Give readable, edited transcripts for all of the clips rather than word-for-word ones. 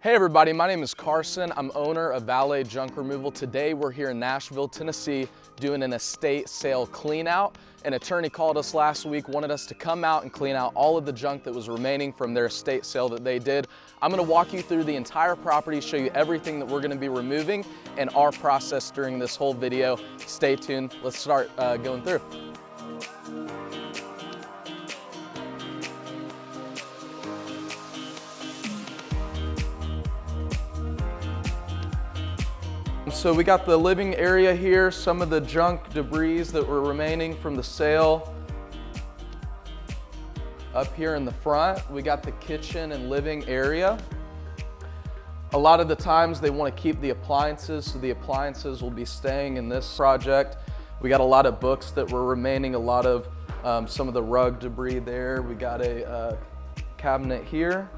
Hey everybody, my name is Carson. I'm owner of Valet Junk Removal. Today we're here in Nashville, Tennessee, doing an estate sale clean out. An attorney called us last week, wanted us to come out and clean out all of the junk that was remaining from their estate sale that they did. I'm gonna walk you through the entire property, show you everything that we're gonna be removing and our process during this whole video. Stay tuned, let's start going through. So we got the living area here, some of the junk debris that were remaining from the sale. Up here in the front, we got the kitchen and living area. A lot of the times they want to keep the appliances, so the appliances will be staying in this project. We got a lot of books that were remaining, a lot of some of the rug debris there. We got a cabinet here.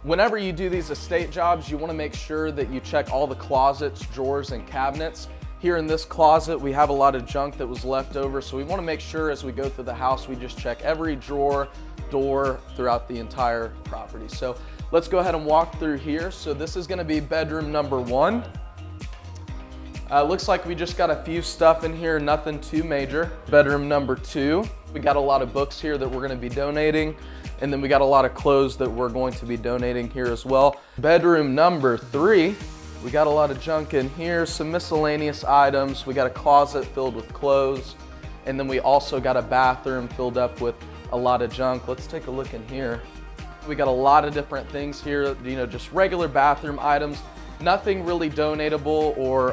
Whenever you do these estate jobs, you want to make sure that you check all the closets, drawers, and cabinets. Here in this closet, we have a lot of junk that was left over, so we want to make sure as we go through the house, we just check every drawer, door throughout the entire property. So let's go ahead and walk through here. So this is going to be bedroom number 1. Looks like we just got a few stuff in here, nothing too major. Bedroom number 2, we got a lot of books here that we're going to be donating. And then we got a lot of clothes that we're going to be donating here as well. Bedroom number 3, we got a lot of junk in here, some miscellaneous items. We got a closet filled with clothes. And then we also got a bathroom filled up with a lot of junk. Let's take a look in here. We got a lot of different things here, just regular bathroom items. Nothing really donatable or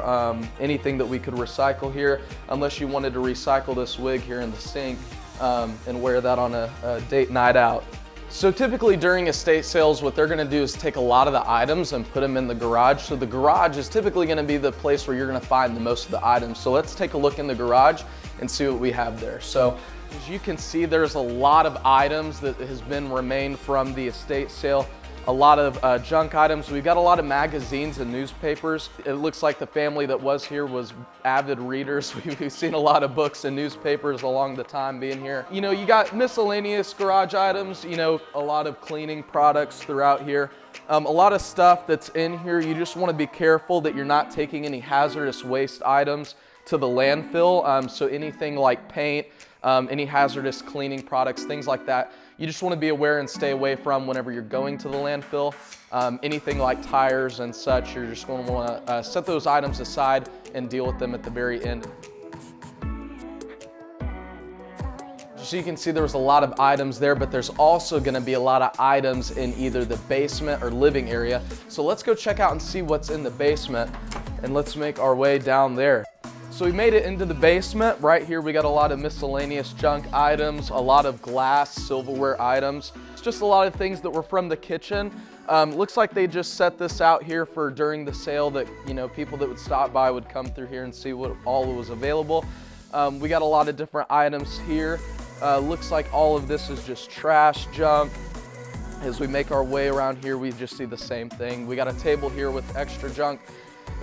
anything that we could recycle here, unless you wanted to recycle this wig here in the sink and wear that on a date night out. So typically during estate sales, what they're gonna do is take a lot of the items and put them in the garage. So the garage is typically gonna be the place where you're gonna find the most of the items. So let's take a look in the garage and see what we have there. So as you can see, there's a lot of items that has been remained from the estate sale. A lot of junk items. We've got a lot of magazines and newspapers. It looks like the family that was here was avid readers. We've seen a lot of books and newspapers along the time being here. You got miscellaneous garage items, a lot of cleaning products throughout here. A lot of stuff that's in here. You just want to be careful that you're not taking any hazardous waste items to the landfill. So anything like paint, any hazardous cleaning products, things like that, you just want to be aware and stay away from whenever you're going to the landfill. Anything like tires and such, you're just going to want to set those items aside and deal with them at the very end. So you can see there was a lot of items there, but there's also going to be a lot of items in either the basement or living area. So let's go check out and see what's in the basement, and let's make our way down there. So we made it into the basement. Right here we got a lot of miscellaneous junk items, a lot of glass, silverware items. It's just a lot of things that were from the kitchen. Looks like they just set this out here for during the sale that, people that would stop by would come through here and see what all was available. We got a lot of different items here. Looks like all of this is just trash junk. As we make our way around here, we just see the same thing. We got a table here with extra junk.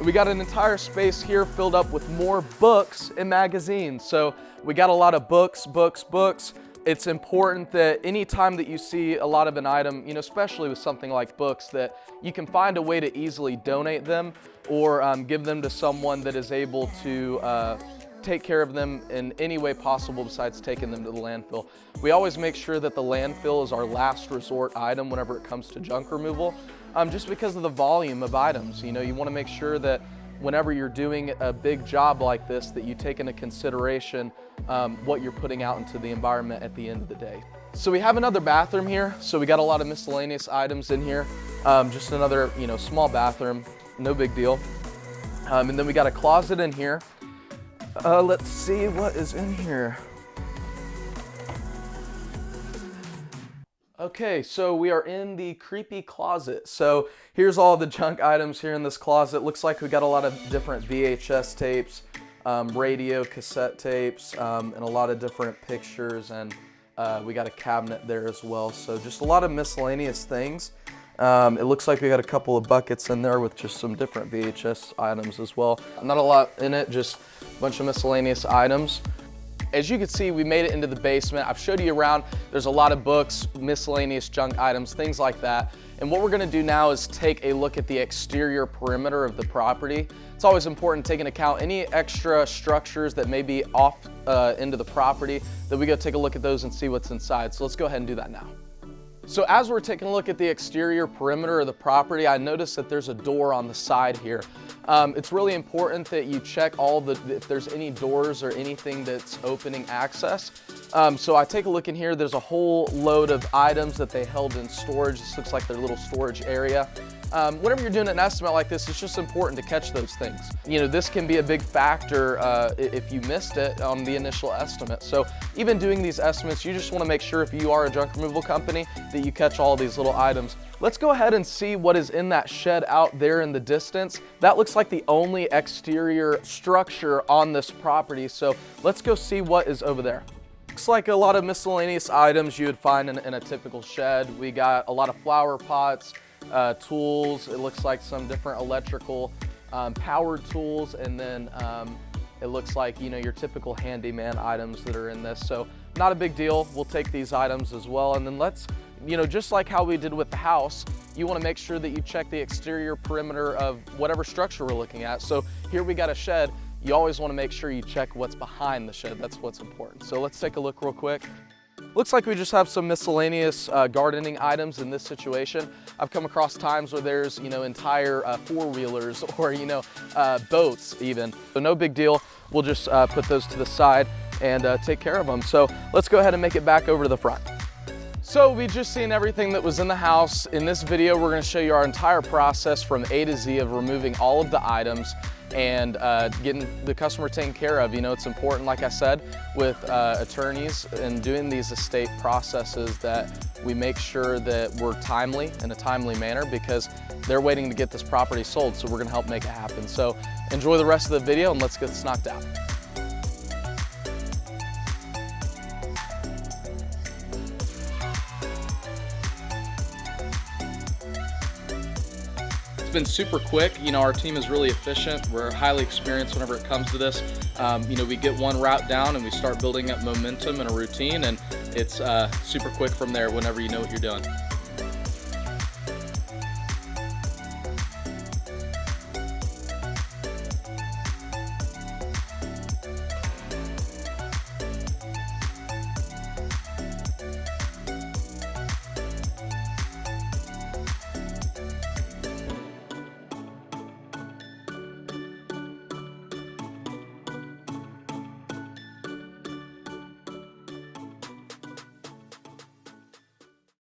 We got an entire space here filled up with more books and magazines. So we got a lot of books. It's important that anytime that you see a lot of an item, especially with something like books, that you can find a way to easily donate them or give them to someone that is able to take care of them in any way possible besides taking them to the landfill. We always make sure that the landfill is our last resort item whenever it comes to junk removal. Just because of the volume of items. You want to make sure that whenever you're doing a big job like this, that you take into consideration what you're putting out into the environment at the end of the day. So we have another bathroom here. So we got a lot of miscellaneous items in here. Just another, small bathroom, no big deal. And then we got a closet in here. Let's see what is in here. Okay, so we are in the creepy closet. So here's all the junk items here in this closet. Looks like we got a lot of different VHS tapes, radio cassette tapes, and a lot of different pictures, and we got a cabinet there as well. So just a lot of miscellaneous things. It looks like we got a couple of buckets in there with just some different VHS items as well. Not a lot in it, just a bunch of miscellaneous items. As you can see, we made it into the basement. I've showed you around. There's a lot of books, miscellaneous junk items, things like that. And what we're gonna do now is take a look at the exterior perimeter of the property. It's always important to take into account any extra structures that may be off into the property, that we go take a look at those and see what's inside. So let's go ahead and do that now. So as we're taking a look at the exterior perimeter of the property, I noticed that there's a door on the side here. It's really important that you check if there's any doors or anything that's opening access. So I take a look in here, there's a whole load of items that they held in storage. This looks like their little storage area. Whenever you're doing an estimate like this, it's just important to catch those things. You know, this can be a big factor if you missed it on the initial estimate. So even doing these estimates, you just want to make sure, if you are a junk removal company, that you catch all these little items. Let's go ahead and see what is in that shed out there in the distance. That looks like the only exterior structure on this property. So let's go see what is over there. Looks like a lot of miscellaneous items you would find in a typical shed. We got a lot of flower pots, tools. It looks like some different electrical power tools, and then it looks like, you know, your typical handyman items that are in this. So not a big deal. We'll take these items as well. And then let's, you know, just like how we did with the house, you want to make sure that you check the exterior perimeter of whatever structure we're looking at. So here we got a shed. You always want to make sure you check what's behind the shed. That's what's important. So let's take a look real quick. Looks like we just have some miscellaneous gardening items in this situation. I've come across times where there's, you know, entire four-wheelers or, you know, boats even. So no big deal. We'll just put those to the side and take care of them. So let's go ahead and make it back over to the front. So we just seen everything that was in the house. In this video, we're going to show you our entire process from A to Z of removing all of the items and getting the customer taken care of. You know, it's important, like I said, with attorneys and doing these estate processes, that we make sure that we're timely, in a timely manner, because they're waiting to get this property sold. So we're going to help make it happen. So enjoy the rest of the video and let's get this knocked out. Been super quick. You know, our team is really efficient. We're highly experienced whenever it comes to this. You know, we get one route down and we start building up momentum and a routine, and it's super quick from there whenever you know what you're doing.